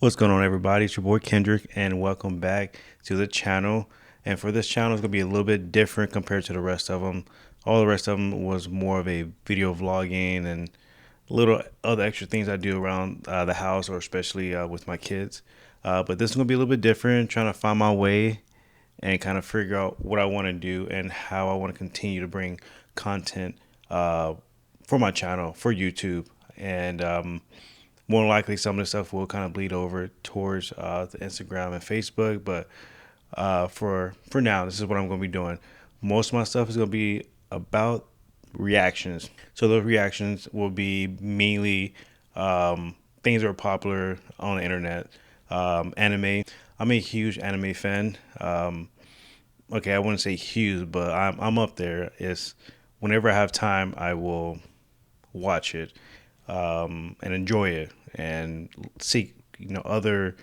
What's going on, everybody? It's your boy Kendrick, and welcome back to the channel. And for this channel, it's gonna be a little bit different compared to the rest of them. All the rest of them was more of a video vlogging and little other extra things I do around the house, or especially with my kids. But this is gonna be a little bit different, trying to find my way and kind of figure out what I want to do and how I want to continue to bring content uh, for my channel for YouTube. And more than likely, some of the stuff will kind of bleed over towards the Instagram and Facebook. But for now, this is what I'm going to be doing. Most of my stuff is going to be about reactions. So those reactions will be mainly things that are popular on the internet. Anime. I'm a huge anime fan. Okay, I wouldn't say huge, but I'm up there. It's whenever I have time, I will watch it and enjoy it and seek other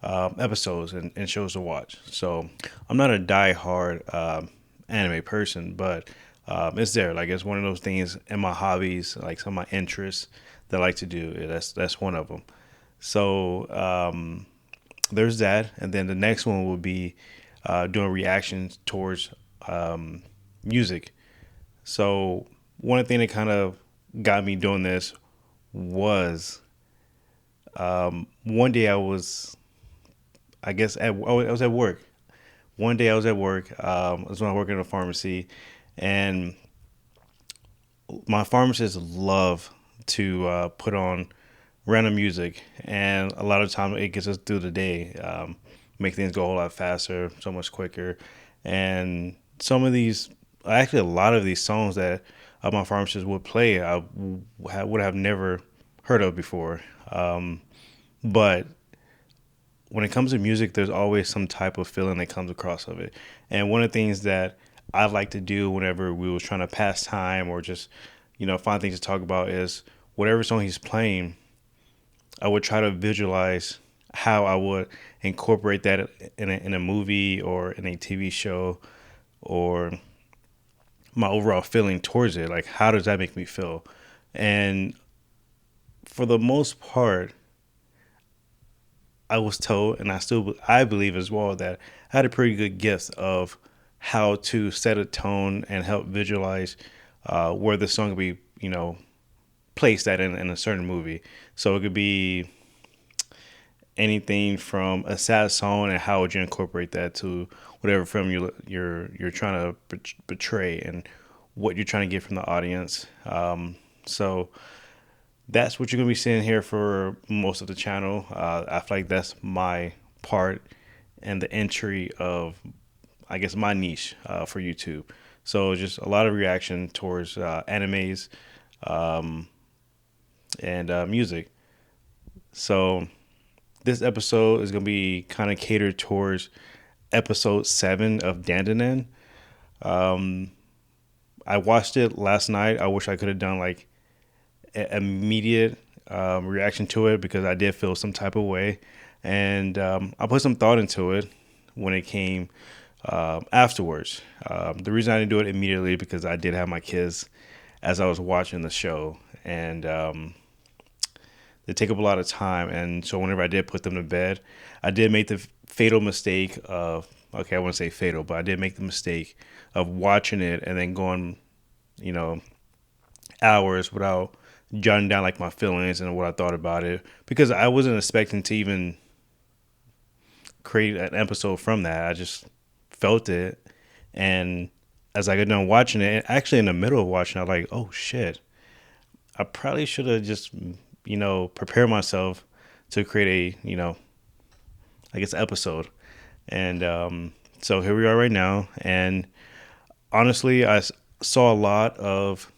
episodes and shows to watch. So I'm not a die-hard anime person, but it's there. Like it's one of those things in my hobbies, like some of my interests that I like to do. That's one of them. So there's that, and then the next one will be doing reactions towards music. So one thing that kind of got me doing this was one day I guess, I was at work. One day I was at work. It was when I worked in a pharmacy, and my pharmacists love to put on random music, and a lot of times it gets us through the day, make things go a whole lot faster, so much quicker. And some of these, actually, a lot of these songs that my pharmacist would play, would have never heard of before. But when it comes to music, there's always some type of feeling that comes across of it. And one of the things that I like to do whenever we was trying to pass time or just, find things to talk about is whatever song he's playing, I would try to visualize how I would incorporate that in a movie or in a TV show, or my overall feeling towards it. Like, how does that make me feel? And for the most part, I was told, and I believe as well, that I had a pretty good gift of how to set a tone and help visualize where the song could be, placed at in a certain movie. So it could be anything from a sad song, and how would you incorporate that to whatever film you're trying to portray and what you're trying to get from the audience. So that's what you're gonna be seeing here for most of the channel. I feel like that's my part and the entry of, I guess, my niche for YouTube. So just a lot of reaction towards animes um, and music. So this episode is gonna be kind of catered towards episode 7 of Dandadan. Um, I watched it last night. I wish I could have done like immediate reaction to it, because I did feel some type of way, and I put some thought into it when it came afterwards. The reason I didn't do it immediately because I did have my kids as I was watching the show, and they take up a lot of time. And so whenever I did put them to bed, I did make the fatal mistake of, okay, I wouldn't say fatal, but I did make the mistake of watching it and then going, you know, hours without jotting down like my feelings and what I thought about it, because I wasn't expecting to even create an episode from that. I just felt it, and as I got done watching it, actually in the middle of watching, I was like, oh shit, I probably should have just prepared myself to create I guess episode. And so here we are right now, and honestly, saw a lot of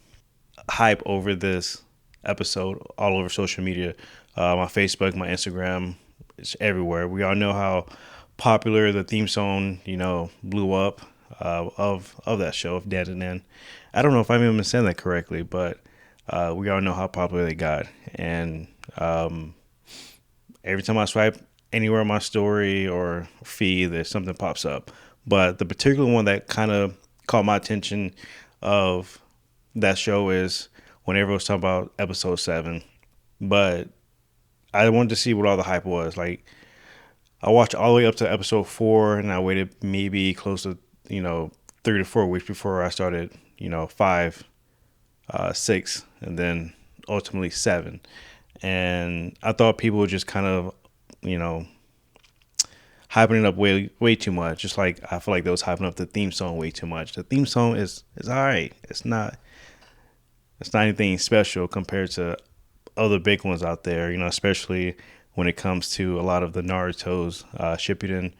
hype over this episode all over social media, my Facebook, my Instagram, it's everywhere. We all know how popular the theme song, blew up of that show of Dead and Then. I don't know if I'm even saying that correctly, but we all know how popular they got. And every time I swipe anywhere on my story or feed, there's something pops up. But the particular one that kind of caught my attention of that show is whenever it was talking about episode 7. But I wanted to see what all the hype was. Like, I watched all the way up to episode 4, and I waited maybe close to 3 to 4 weeks before I started. 5, 6, and then ultimately 7. And I thought people were just kind of you know hyping it up way too much. Just like I feel like they was hyping up the theme song way too much. The theme song is all right. It's not anything special compared to other big ones out there. Especially when it comes to a lot of the Naruto's, Shippuden,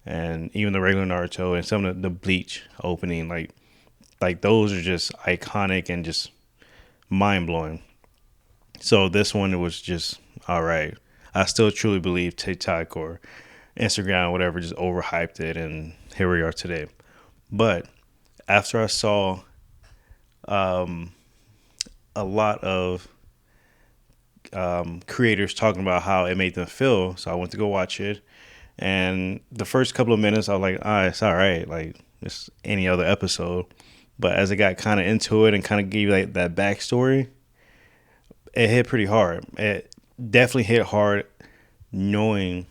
and even the regular Naruto and some of the Bleach opening. Like those are just iconic and just mind blowing. So this one, it was just all right. I still truly believe TikTok or Instagram, whatever, just overhyped it, and here we are today. But after I saw a lot of creators talking about how it made them feel, so I went to go watch it. And the first couple of minutes, I was like, it's all right, like it's any other episode. But as I got kind of into it and kind of gave like that backstory, it hit pretty hard. It definitely hit hard knowing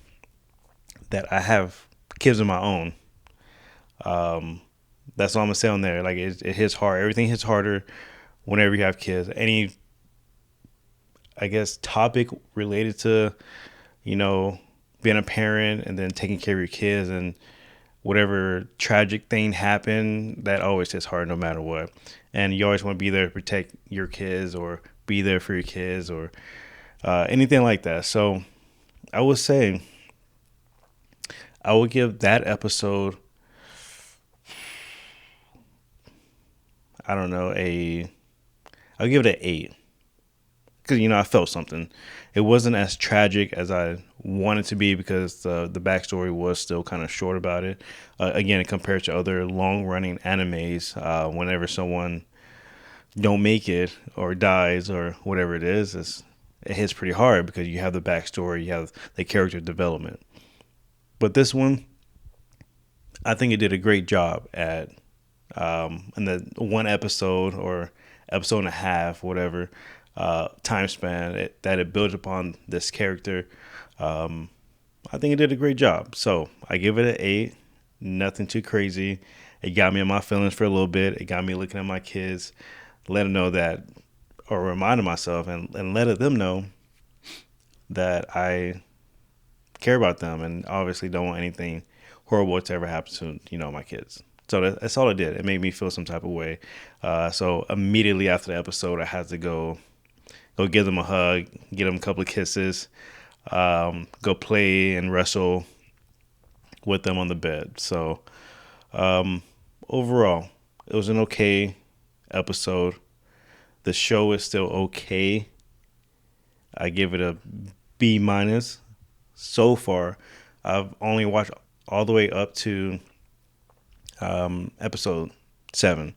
that I have kids of my own. That's all I'm gonna say on there. Like it hits hard. Everything hits harder whenever you have kids. Any, I guess, topic related to being a parent and then taking care of your kids and whatever tragic thing happened, that always hits hard no matter what. And you always want to be there to protect your kids or be there for your kids or anything like that. So I would say I would give that episode, I don't know, I'll give it an 8. Because I felt something. It wasn't as tragic as I wanted to be because the backstory was still kind of short about it. Again, compared to other long running animes, whenever someone don't make it or dies or whatever it is, it hits pretty hard because you have the backstory, you have the character development. But this one, I think it did a great job at in the one episode or episode and a half, whatever time span that it built upon this character. I think it did a great job. So I give it an 8. Nothing too crazy. It got me in my feelings for a little bit. It got me looking at my kids, let them know that, or reminding myself and letting them know that I care about them and obviously don't want anything horrible to ever happen to my kids. So that's all it did. It made me feel some type of way. So immediately after the episode, I had to go give them a hug, get them a couple of kisses, go play and wrestle with them on the bed. So overall, it was an okay episode. The show is still okay. I give it a B minus. So far, I've only watched all the way up to episode 7,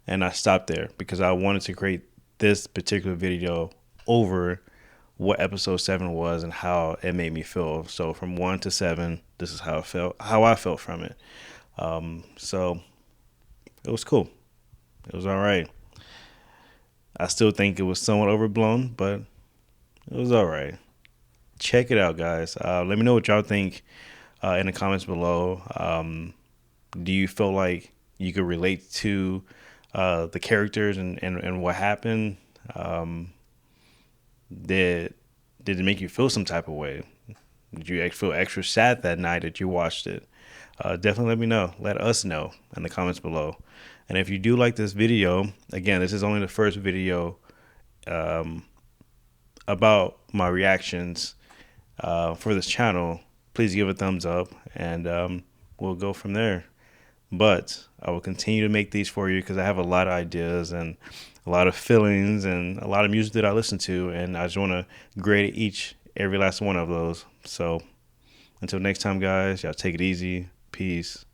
and I stopped there because I wanted to create this particular video over what episode 7 was and how it made me feel. So from 1 to 7, this is how I felt from it. So it was cool. It was all right. I still think it was somewhat overblown, but it was all right. Check it out, guys. Let me know what y'all think in the comments below. Do you feel like you could relate to the characters and what happened? Did it make you feel some type of way? Did you feel extra sad that night that you watched it? Definitely let me know. Let us know in the comments below. And if you do like this video, again, this is only the first video about my reactions for this channel. Please give a thumbs up, and we'll go from there. But I will continue to make these for you because I have a lot of ideas and a lot of feelings and a lot of music that I listen to, and I just want to grade every last one of those. So until next time, guys, y'all take it easy. Peace.